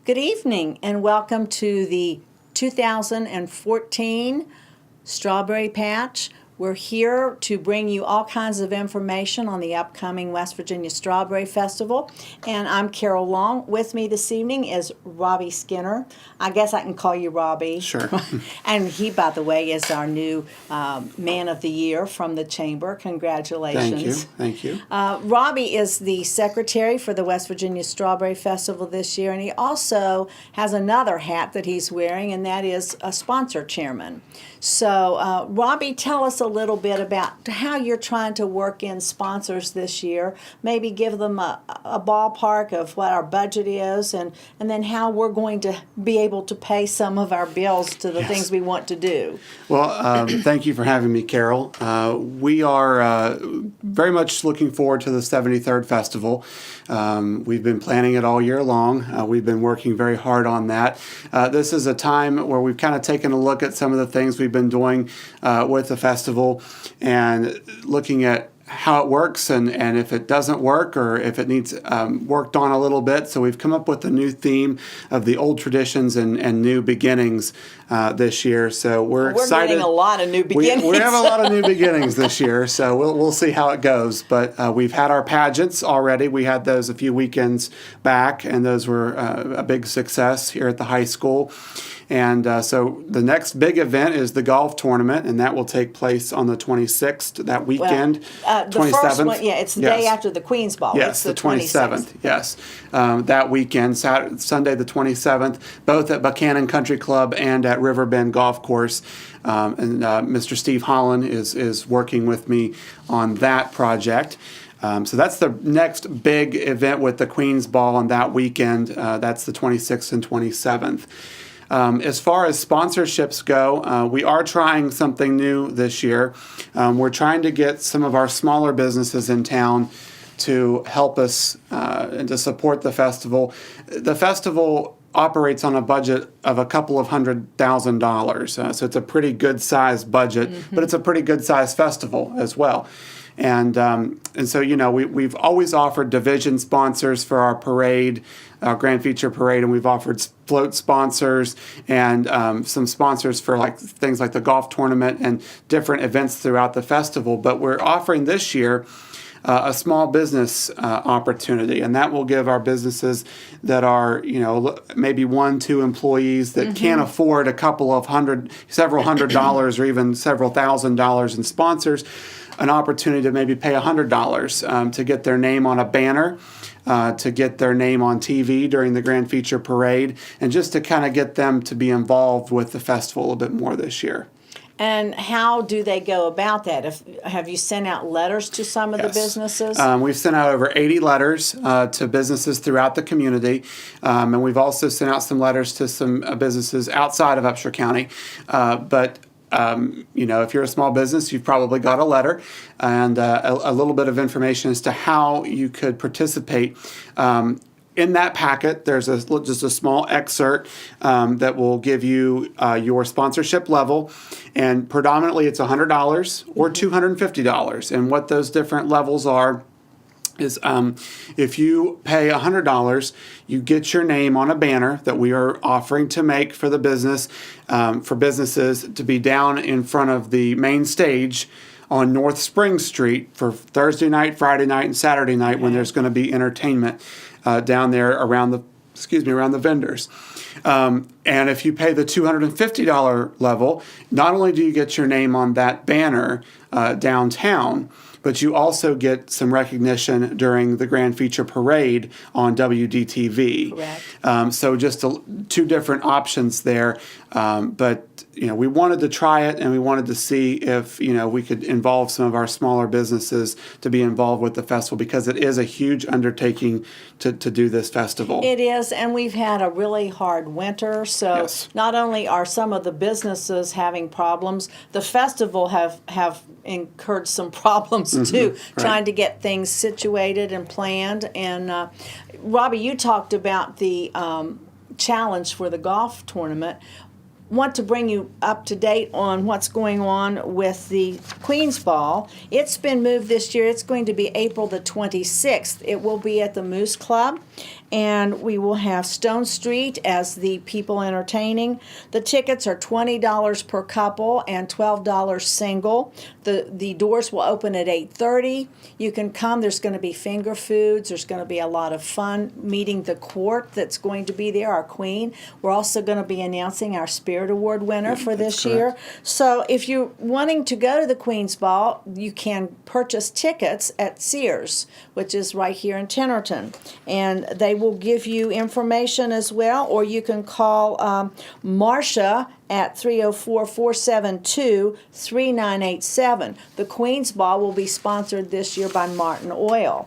Good evening and welcome to the 2014 Strawberry Patch. We're here to bring you all kinds of information on the upcoming West Virginia Strawberry Festival. And I'm Carol Long. With me this evening is Robbie Skinner. I guess I can call you Robbie. Sure. And he, by the way, is our new Man of the Year from the Chamber. Congratulations. Thank you. Robbie is the secretary for the West Virginia Strawberry Festival this year, and he also has another hat that he's wearing, and that is a sponsor chairman. So, Robbie, tell us a little bit about how you're trying to work in sponsors this year. Maybe give them a ballpark of what our budget is, and then how we're going to be able to pay some of our bills to the things we want to do. Well, thank you for having me, Carol. We are very much looking forward to the 73rd Festival. We've been planning it all year long. We've been working very hard on that. This is a time where we've kind of taken a look at some of the things we've been doing with the festival and looking at how it works and if it doesn't work or if it needs worked on a little bit. So we've come up with a new theme of the old traditions and new beginnings this year. So we're excited. We're getting a lot of new beginnings. We have a lot of new beginnings this year, so we'll see how it goes. But we've had our pageants already. We had those a few weekends back, and those were a big success here at the high school. And so the next big event is the golf tournament, and that will take place on the 26th, that weekend. The 27th. first one, it's the day after the Queen's Ball. Yes, it's the 27th, yes. That weekend, Sunday the 27th, both at Buchanan Country Club and at Riverbend Golf Course. And Mr. Steve Holland is working with me on that project. So that's the next big event with the Queen's Ball on that weekend. That's the 26th and 27th. As far as sponsorships go, we are trying something new this year. We're trying to get some of our smaller businesses in town to help us and to support the festival. The festival operates on a budget of a couple of $100,000. So it's a pretty good sized budget, but it's a pretty good sized festival as well. And so, we've always offered division sponsors for our parade, our Grand Feature Parade, and we've offered float sponsors and some sponsors for things like the golf tournament and different events throughout the festival. But we're offering this year a small business opportunity, and that will give our businesses that are, maybe 1-2 employees that can't afford several hundred dollars or even several $1,000s in sponsors, an opportunity to maybe pay $100 to get their name on a banner, to get their name on TV during the Grand Feature Parade, and just to kind of get them to be involved with the festival a little bit more this year. And how do they go about that? Have you sent out letters to some of the businesses? We've sent out over 80 letters to businesses throughout the community, and we've also sent out some letters to some businesses outside of Upshur County. But if you're a small business, you've probably got a letter and a little bit of information as to how you could participate. In that packet, there's just a small excerpt that will give you your sponsorship level, and predominantly it's $100 or $250. And what those different levels are is if you pay $100, you get your name on a banner that we are offering to make for the business, for businesses to be down in front of the main stage on North Spring Street for Thursday night, Friday night, and Saturday night when there's going to be entertainment down there around the vendors. And if you pay the $250 level, not only do you get your name on that banner downtown, but you also get some recognition during the Grand Feature Parade on WDTV. Correct. So just two different options there. But we wanted to try it, and we wanted to see if we could involve some of our smaller businesses to be involved with the festival, because it is a huge undertaking to do this festival. It is, and we've had a really hard winter, so not only are some of the businesses having problems, the festival have incurred some problems too, trying to get things situated and planned. And Robbie, you talked about the challenge for the golf tournament. Want to bring you up to date on what's going on with the Queen's Ball. It's been moved this year. It's going to be April the 26th. It will be at the Moose Club, and we will have Stone Street as the people entertaining. The tickets are $20 per couple and $12 single. The doors will open at 8:30. You can come. There's going to be finger foods. There's going to be a lot of fun meeting the court that's going to be there, our queen. We're also going to be announcing our Spirit Award winner for this year. So if you're wanting to go to the Queen's Ball, you can purchase tickets at Sears, which is right here in Tennerton. And they will give you information as well, or you can call Marcia at 304-472-3987. The Queen's Ball will be sponsored this year by Martin Oil.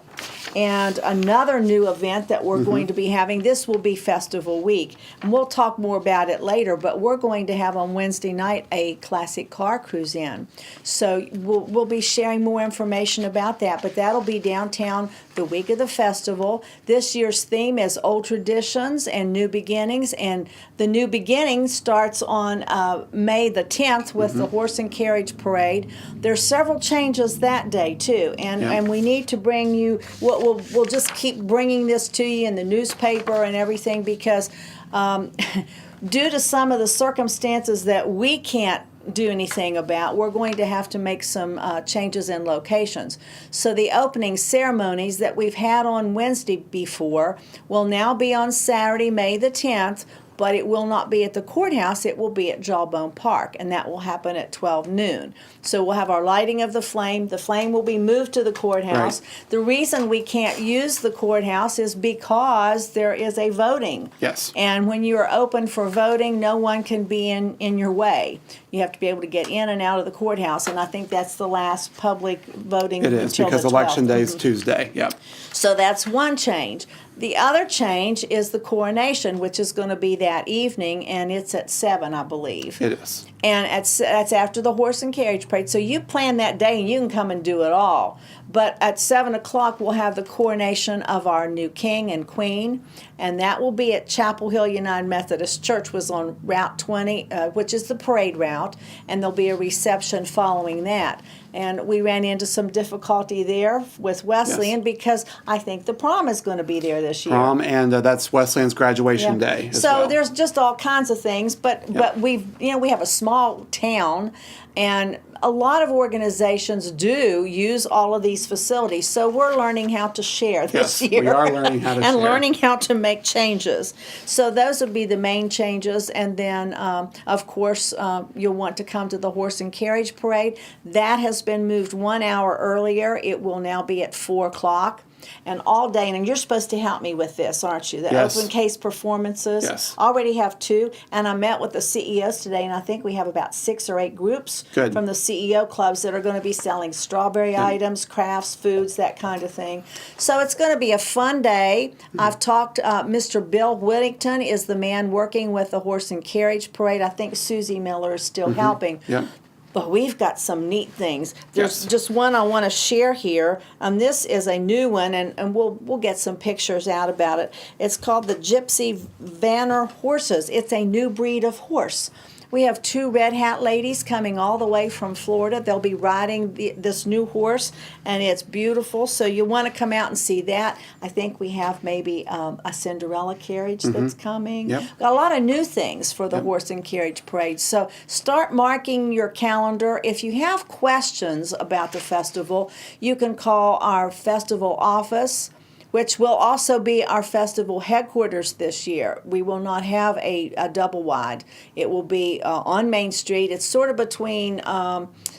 And another new event that we're going to be having, this will be Festival Week. And we'll talk more about it later, but we're going to have on Wednesday night a classic car cruise in. So we'll be sharing more information about that, but that'll be downtown the week of the festival. This year's theme is Old Traditions and New Beginnings, and the New Beginnings starts on May the 10th with the Horse and Carriage Parade. There's several changes that day, too, and we need to bring you, we'll just keep bringing this to you in the newspaper and everything, because due to some of the circumstances that we can't do anything about, we're going to have to make some changes in locations. So the opening ceremonies that we've had on Wednesday before will now be on Saturday, May the 10th, but it will not be at the courthouse. It will be at Jawbone Park, and that will happen at 12 noon. So we'll have our lighting of the flame. The flame will be moved to the courthouse. Right. The reason we can't use the courthouse is because there is a voting. Yes. And when you are open for voting, no one can be in your way. You have to be able to get in and out of the courthouse, and I think that's the last public voting it is, until because the 12th. Election Day is Tuesday. Yep. So that's one change. The other change is the coronation, which is going to be that evening, and it's at 7, I believe. It is. And that's after the Horse and Carriage Parade. So you plan that day, and you can come and do it all. But at 7 o'clock, we'll have the coronation of our new king and queen, and that will be at Chapel Hill United Methodist Church, was on Route 20, which is the parade route, and there'll be a reception following that. And we ran into some difficulty there with Wesleyan because I think the prom is going to be there this year. Prom, and that's Wesleyan's graduation day as so well. There's just all kinds of things, but we have a small town, and a lot of organizations do use all of these facilities. So we're learning how to share this year. We are learning how to share. And learning how to make changes. So those would be the main changes. And then, of course, you'll want to come to the Horse and Carriage Parade. That has been moved 1 hour earlier. It will now be at 4 o'clock. And all day, and you're supposed to help me with this, aren't you? The open case performances. Yes. Already have 2, and I met with the CEOs today, and I think we have about 6 or 8 groups from the CEO clubs that are going to be selling strawberry items, crafts, foods, that kind of thing. So it's going to be a fun day. I've talked, Mr. Bill Whittington is the man working with the Horse and Carriage Parade. I think Susie Miller is still helping. Yep. But we've got some neat things. There's just one I want to share here. This is a new one, and we'll get some pictures out about it. It's called the Gypsy Vanner Horses. It's a new breed of horse. We have 2 Red Hat ladies coming all the way from Florida. They'll be riding this new horse, and it's beautiful. So you want to come out and see that. I think we have maybe a Cinderella carriage that's coming. Yep. Got a lot of new things for the Horse and Carriage Parade. So start marking your calendar. If you have questions about the festival, you can call our festival office, which will also be our festival headquarters this year. We will not have a double wide. It will be on Main Street. It's sort of between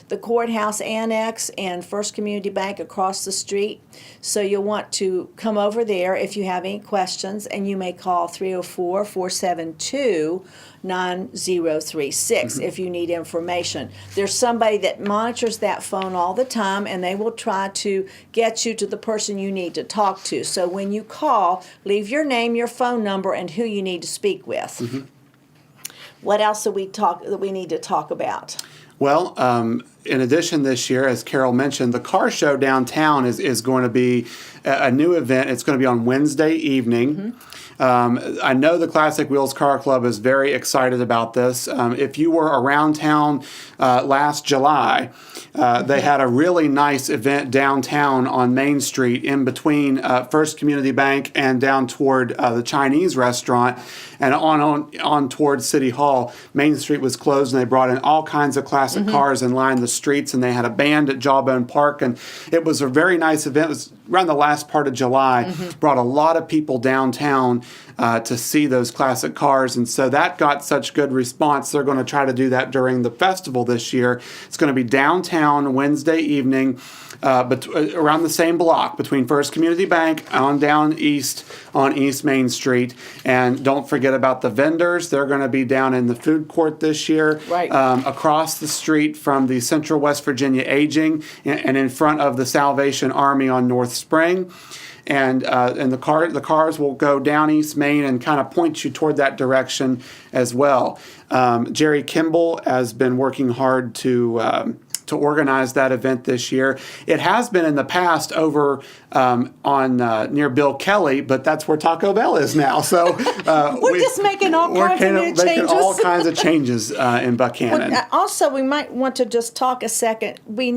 the courthouse annex and First Community Bank across the street. So you'll want to come over there if you have any questions, and you may call 304-472-9036 if you need information. There's somebody that monitors that phone all the time, and they will try to get you to the person you need to talk to. So when you call, leave your name, your phone number, and who you need to speak with. What else do we need to talk about? Well, in addition this year, as Carol mentioned, the car show downtown is going to be a new event. It's going to be on Wednesday evening. I know the Classic Wheels Car Club is very excited about this. If you were around town last July, they had a really nice event downtown on Main Street in between First Community Bank and down toward the Chinese restaurant and on towards City Hall. Main Street was closed and they brought in all kinds of classic cars and lined the streets, and they had a band at Jawbone Park, and it was a very nice event. It was around the last part of July. Brought a lot of people downtown to see those classic cars, and so that got such good response. They're going to try to do that during the festival this year. It's going to be downtown Wednesday evening, around the same block between First Community Bank on down east on East Main Street. And don't forget about the vendors. They're going to be down in the food court this year, right, across the street from the Central West Virginia Aging and in front of the Salvation Army on North Spring. And the cars will go down East Main and kind of point you toward that direction as well. Jerry Kimball has been working hard to organize that event this year. It has been in the past over on near Bill Kelly, but that's where Taco Bell is now. So we're just making all kinds of new changes. All kinds of changes in Buchanan. Well, also, we might want to just talk a second. We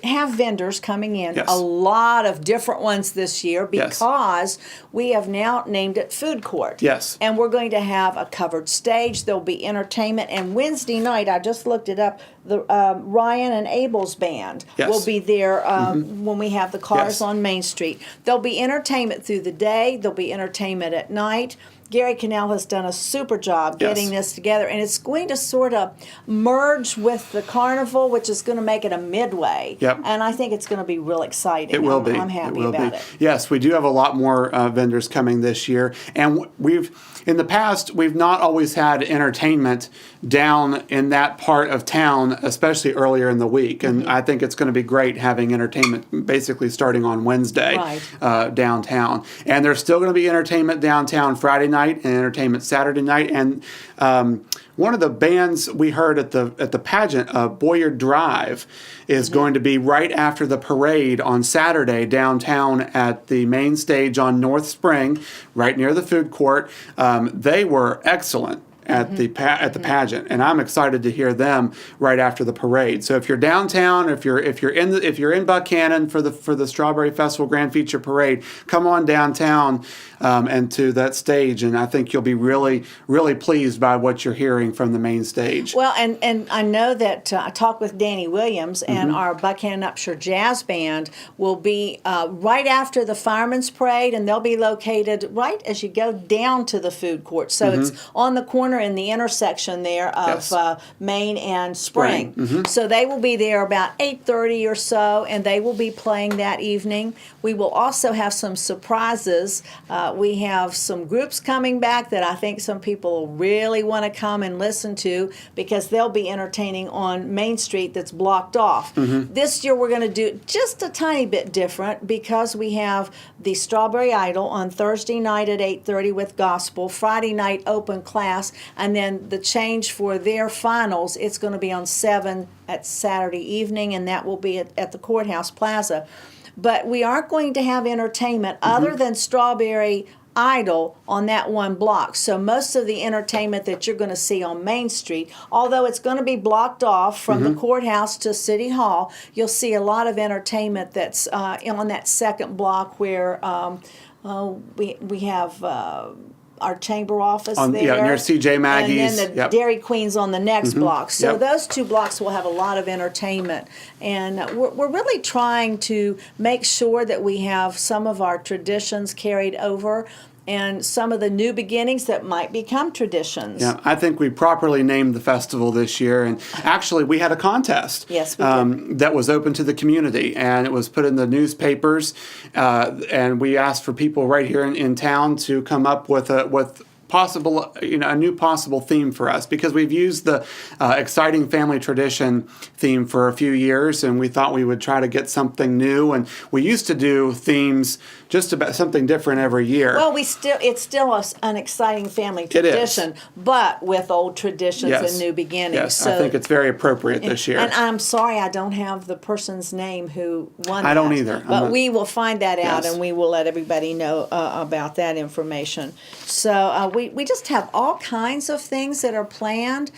have vendors coming in, Yes. a lot of different ones this year Yes. because we have now named it Food Court. Yes. And we're going to have a covered stage. There'll be entertainment. And Wednesday night, I just looked it up, the Ryan and Abel's band Yes. will be there when we have the cars Yes. on Main Street. There'll be entertainment through the day. There'll be entertainment at night. Gary Cannell has done a super job getting this together, and it's going to sort of merge with the carnival, which is going to make it a midway. Yep. And I think it's going to be real exciting. It will be. I'm happy about it. Yes, we do have a lot more vendors coming this year, and in the past we've not always had entertainment down in that part of town, especially earlier in the week. And I think it's going to be great having entertainment basically starting on Wednesday downtown. And there's still going to be entertainment downtown Friday night and entertainment Saturday night. And one of the bands we heard at the pageant, Boyard Drive, is going to be right after the parade on Saturday downtown at the main stage on North Spring, right near the food court. They were excellent at the pageant, and I'm excited to hear them right after the parade. So if you're downtown, if you're in Buchanan for the Strawberry Festival Grand Feature Parade, come on downtown and to that stage, and I think you'll be really, really pleased by what you're hearing from the main stage. Well, and I know that I talked with Danny Williams, and our Buchanan Upshur Jazz Band will be right after the Fireman's Parade, and they'll be located right as you go down to the food court. So it's on the corner in the intersection there of Main and Spring. So they will be there about 8:30 or so, and they will be playing that evening. We will also have some surprises. We have some groups coming back that I think some people really want to come and listen to because they'll be entertaining on Main Street that's blocked off. This year we're going to do just a tiny bit different because we have the Strawberry Idol on Thursday night at 8:30 with gospel, Friday night open class, and then the change for their finals, it's going to be on 7 at Saturday evening, and that will be at the Courthouse Plaza. But we aren't going to have entertainment other than Strawberry Idol on that one block. So most of the entertainment that you're going to see on Main Street, although it's going to be blocked off from the courthouse to City Hall, you'll see a lot of entertainment that's on that second block where we have our chamber office there. Near C.J. Maggie's. And then the Dairy Queen's on the next block. So those two blocks will have a lot of entertainment. And we're really trying to make sure that we have some of our traditions carried over and some of the new beginnings that might become traditions. Yeah, I think we properly named the festival this year, and actually we had a contest. Yes, we did. That was open to the community, and it was put in the newspapers, and we asked for people right here in town to come up with possible, a new possible theme for us, because we've used the exciting family tradition theme for a few years, and we thought we would try to get something new. And we used to do themes just about something different every year. Well, it's still an exciting family tradition, but with old traditions and new beginnings. Yes, so, I think it's very appropriate this year. And I'm sorry I don't have the person's name who won I don't either. But we will find that out, Yes. and we will let everybody know about that information. So we just have all kinds of things that are planned.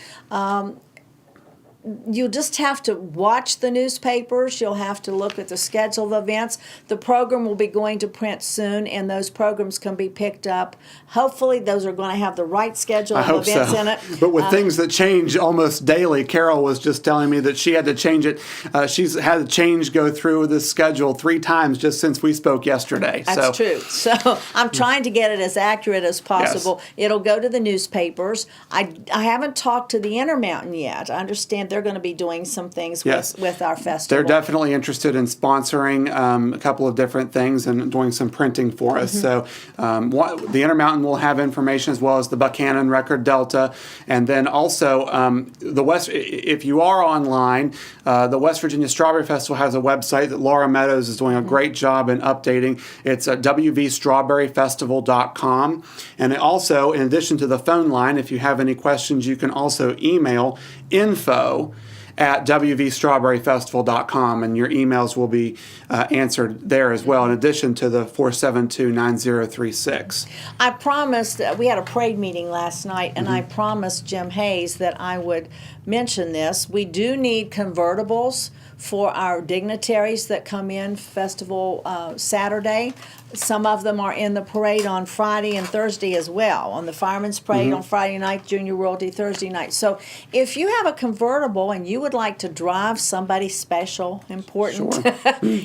You'll just have to watch the newspapers. You'll have to look at the schedule of events. The program will be going to print soon, and those programs can be picked up. Hopefully, those are going to have the right schedule of events in it. But with things that change almost daily, Carol was just telling me that she had to change it. She's had a change go through this schedule 3 times just since we spoke yesterday. That's true. So I'm trying to get it as accurate as possible. Yes. It'll go to the newspapers. I haven't talked to the Intermountain yet. I understand they're going to be doing some things with our festival. They're definitely interested in sponsoring a couple of different things and doing some printing for us. So the Intermountain will have information, as well as the Buchanan Record Delta. And then also if you are online, the West Virginia Strawberry Festival has a website that Laura Meadows is doing a great job in updating. It's at wvstrawberryfestival.com. And also, in addition to the phone line, if you have any questions, you can also email info@wvstrawberryfestival.com, and your emails will be answered there as well, in addition to the 472-9036. I promised, we had a parade meeting last night, and I promised Jim Hayes that I would mention this. We do need convertibles for our dignitaries that come in festival Saturday. Some of them are in the parade on Friday and Thursday as well, on the Fireman's Parade on Friday night, Junior Royalty Thursday night. So if you have a convertible and you would like to drive somebody special, important,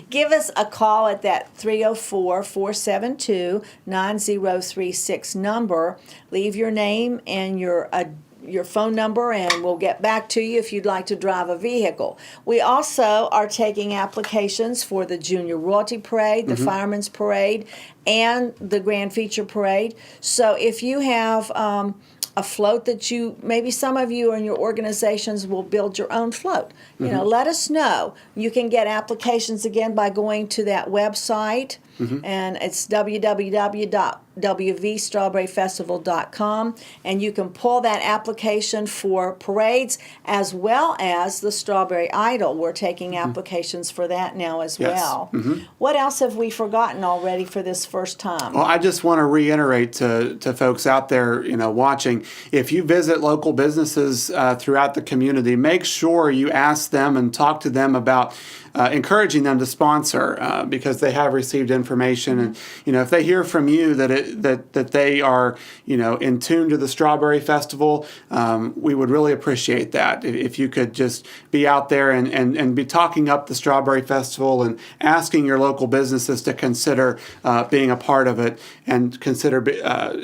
give us a call at that 304-472-9036 number. Leave your name and your phone number, and we'll get back to you if you'd like to drive a vehicle. We also are taking applications for the Junior Royalty Parade, the Fireman's Parade, and the Grand Feature Parade. So if you have a float that maybe some of you in your organizations will build your own float. Let us know. You can get applications again by going to that website, and it's www.wvstrawberryfestival.com, and you can pull that application for parades as well as the Strawberry Idol. We're taking applications for that now as well. What else have we forgotten already for this first time? Well, I just want to reiterate to folks out there, watching, if you visit local businesses throughout the community, make sure you ask them and talk to them about encouraging them to sponsor, because they have received information, and if they hear from you that they are in tune to the Strawberry Festival, we would really appreciate that if you could just be out there and be talking up the Strawberry Festival and asking your local businesses to consider being a part of it and consider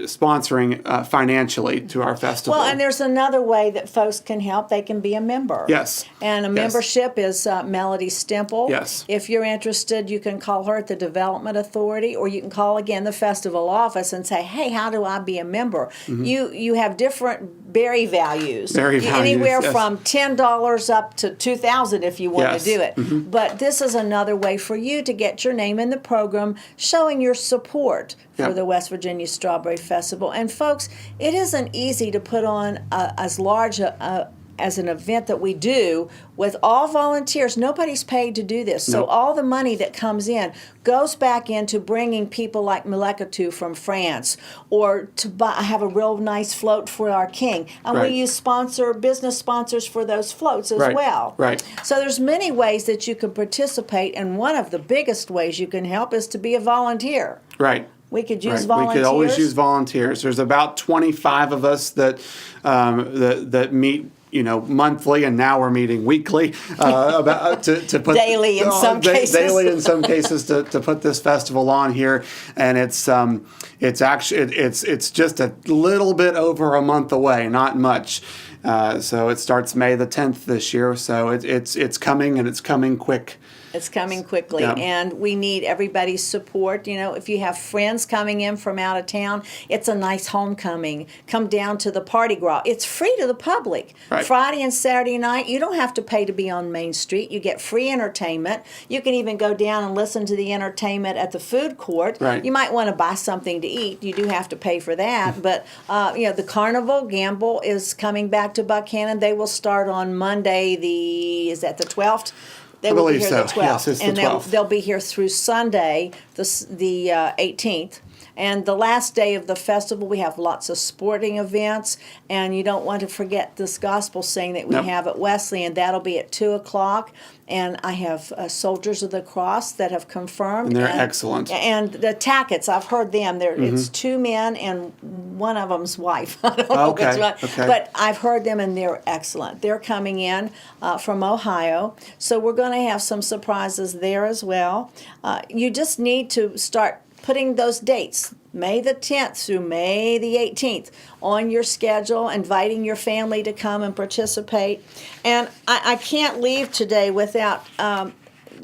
sponsoring financially to our festival. Well, and there's another way that folks can help. They can be a member. Yes. And a membership is Melody Stemple. Yes. If you're interested, you can call her at the Development Authority, or you can call again the festival office and say, "Hey, how do I be a member?" You have different berry values. Anywhere from $10 up to $2,000 if you want to do it. But this is another way for you to get your name in the program, showing your support for the West Virginia Strawberry Festival. And folks, it isn't easy to put on as large as an event that we do with all volunteers. Nobody's paid to do this. So all the money that comes in goes back into bringing people like Malekatu from France, or to have a real nice float for our king. And we use business sponsors for those floats as well. Right. So there's many ways that you can participate, and one of the biggest ways you can help is to be a volunteer. Right. We could use volunteers. We could always use volunteers. There's about 25 of us that meet monthly, and now we're meeting weekly about to put daily in some cases. Daily in some cases to put this festival on here, and it's actually it's just a little bit over a month away, not much. So it starts May the 10th this year. So it's coming, and it's coming quick. It's coming quickly, Yeah. and we need everybody's support. You know, if you have friends coming in from out of town, it's a nice homecoming. Come down to the Party Gras. It's free to the public. Right. Friday and Saturday night, you don't have to pay to be on Main Street. You get free entertainment. You can even go down and listen to the entertainment at the food court. Right. You might want to buy something to eat. You do have to pay for that, but you know, the Carnival Gamble is coming back to Buchanan. They will start on Monday. Is that the 12th? They will be believe here the so. 12th, Yes, it's the and 12th. they'll be here through Sunday, the 18th. And the last day of the festival, we have lots of sporting events, and you don't want to forget this gospel sing that we Nope. have at Wesley, and that'll be at 2:00. And I have Soldiers of the Cross that have confirmed. And they're excellent. And the Tacketts, I've heard them. It's two men and one of them's wife. I don't know Okay, which one. okay. But I've heard them, and they're excellent. They're coming in from Ohio, so we're going to have some surprises there as well. You just need to start putting those dates, May the 10th through May the 18th, on your schedule, inviting your family to come and participate. And I can't leave today without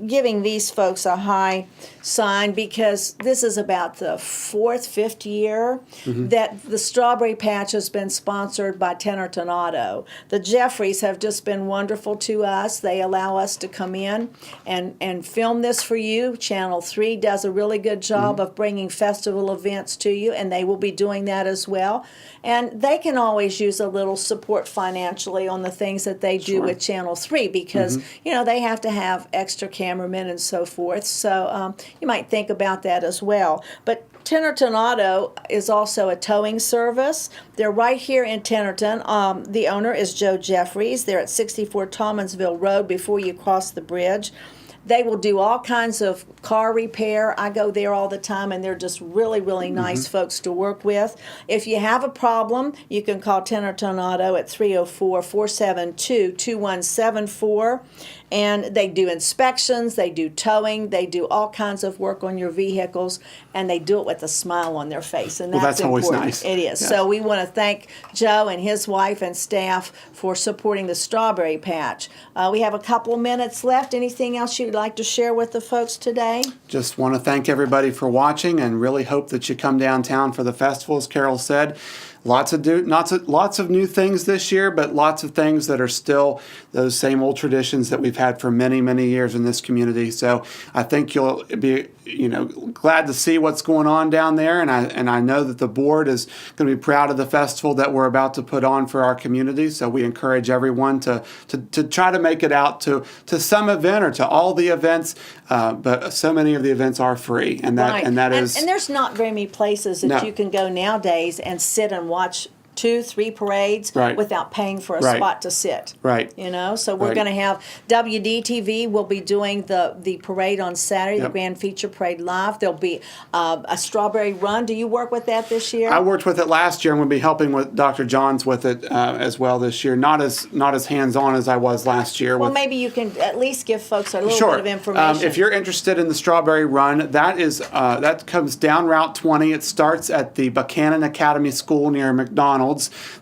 giving these folks a high sign, because this is about the fifth year that the Strawberry Patch has been sponsored by Tenerton Auto. The Jeffreys have just been wonderful to us. They allow us to come in and film this for you. Channel 3 does a really good job of bringing festival events to you, and they will be doing that as well. And they can always use a little support financially on the things that they do with Channel 3, because you know, they have to have extra cameramen and so forth. So you might think about that as well. But Tenerton Auto is also a towing service. They're right here in Tenerton. The owner is Joe Jeffries. They're at 64 Tallmansville Road before you cross the bridge. They will do all kinds of car repair. I go there all the time, and they're just really, really nice folks to work with. If you have a problem, you can call Tenerton Auto at 304-472-2174. And they do inspections, they do towing, they do all kinds of work on your vehicles, and they do it with a smile on their face. And that's always important. nice. It is. Yes. So we want to thank Joe and his wife and staff for supporting the Strawberry Patch. We have a couple of minutes left. Anything else you'd like to share with the folks today? Just want to thank everybody for watching, and really hope that you come downtown for the festival, as Carol said. Lots of new things this year, but lots of things that are still those same old traditions that we've had for many, many years in this community. So I think you'll be, glad to see what's going on down there, and I know that the board is going to be proud of the festival that we're about to put on for our community. So we encourage everyone to try to make it out to some event or to all the events. But so many of the events are free, and that is. And there's not very many places that you can go nowadays and sit and watch 2-3 parades without paying for a spot to sit. Right. So we're going to have WDTV will be doing the parade on Saturday, the Grand Feature Parade live. There'll be a Strawberry Run. Do you work with that this year? I worked with it last year, and we'll be helping with Dr. Johns with it as well this year. Not as hands-on as I was last year. Well, maybe you can at least give folks a little bit of information. If you're interested in the Strawberry Run, that comes down Route 20. It starts at the Buchanan Academy School near McDonald's.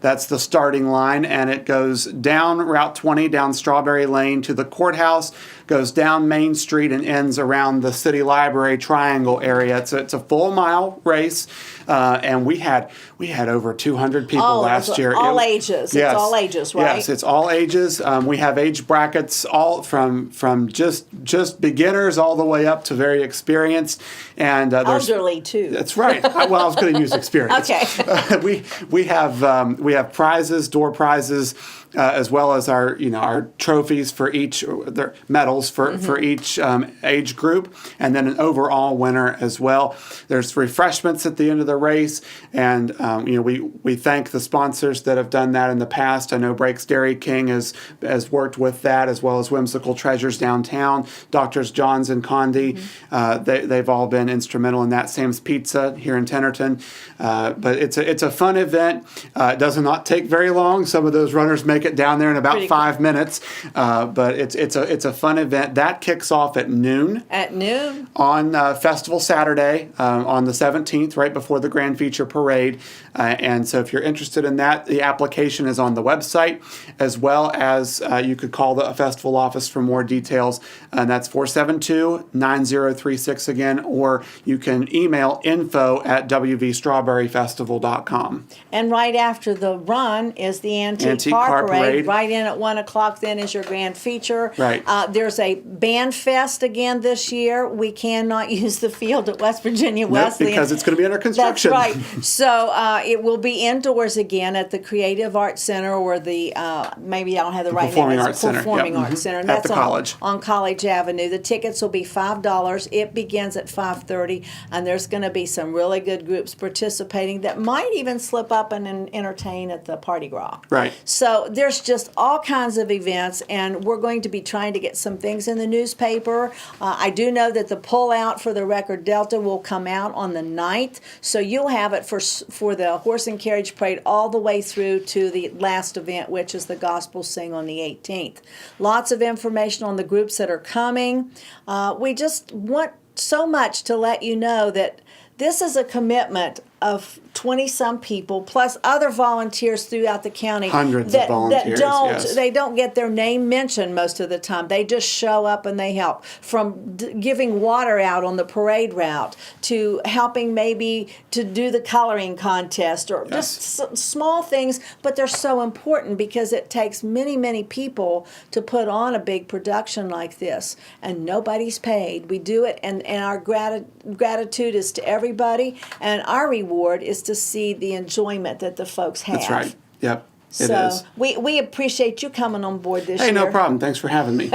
That's the starting line, and it goes down Route 20, down Strawberry Lane to the courthouse, goes down Main Street, and ends around the City Library Triangle area. It's a full mile race, and we had over 200 people last year. All ages. Yes. It's all ages, right? Yes, it's all ages. We have age brackets all from just beginners all the way up to very experienced, and there's elderly too. That's right. I was going to use experience. Okay. We have prizes, door prizes, as well as our trophies for each, their medals for each age group, and then an overall winner as well. There's refreshments at the end of the race, and we thank the sponsors that have done that in the past. I know Breaks Dairy King has worked with that, as well as Whimsical Treasures Downtown, Doctors John's and Condi. They've all been instrumental in that. Sam's Pizza here in Tenerton, but it's a fun event. It does not take very long. Some of those runners make it down there in about 5 minutes, but it's a fun event. That kicks off at noon. At noon. On Festival Saturday, on the 17th, right before the Grand Feature Parade. And so if you're interested in that, the application is on the website, as well as you could call the festival office for more details, and that's 472-9036 again, or you can email info@wvstrawberryfestival.com. And right after the run is the Antique Car Parade. Right in at 1 o'clock then is your Grand Feature. Right. There's a band fest again this year. We cannot use the field at West Virginia Wesleyan. Because it's going to be under construction. That's right. So it will be indoors again at the Creative Arts Center, or the, maybe I don't have the right name. Performing Arts Center. Performing Yep. Arts Center. And At that's the college. On College Avenue. The tickets will be $5. It begins at 5:30, and there's going to be some really good groups participating that might even slip up and entertain at the Party Gras. Right. So there's just all kinds of events, and we're going to be trying to get some things in the newspaper. I do know that the pullout for the Record Delta will come out on the 9th, so you'll have it for the Horse and Carriage Parade all the way through to the last event, which is the Gospel Sing on the 18th. Lots of information on the groups that are coming. We just want so much to let you know that this is a commitment of 20-some people, plus other volunteers throughout the county. Hundreds of volunteers, yes. They don't get their name mentioned most of the time. They just show up and they help. From giving water out on the parade route, to helping maybe to do the coloring contest, or just small things, but they're so important because it takes many, many people to put on a big production like this, and nobody's paid. We do it, and our gratitude is to everybody, and our reward is to see the enjoyment that the folks have. That's right. Yep. It So is. we appreciate you coming on board this year. Hey, no problem. Thanks for having me.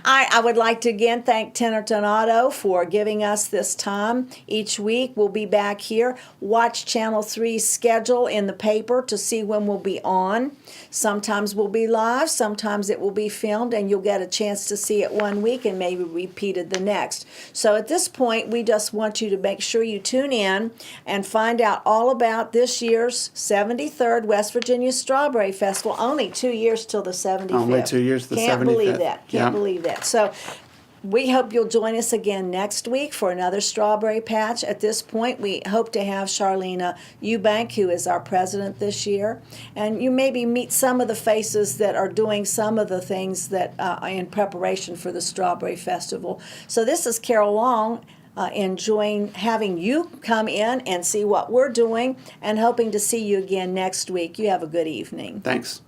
I would like to again thank Tenerton Auto for giving us this time each week. We'll be back here. Watch Channel 3's schedule in the paper to see when we'll be on. Sometimes we'll be live, sometimes it will be filmed, and you'll get a chance to see it one week and maybe repeated the next. So at this point, we just want you to make sure you tune in and find out all about this year's 73rd West Virginia Strawberry Festival. Only 2 years till the 75th. Only 2 years to the 75th. Can't believe that. Can't Yeah. believe that. So we hope you'll join us again next week for another Strawberry Patch. At this point, we hope to have Charlena Eubank, who is our president this year. And you maybe meet some of the faces that are doing some of the things that in preparation for the Strawberry Festival. So this is Carol Long, enjoying having you come in and see what we're doing, and hoping to see you again next week. You have a good evening. Thanks.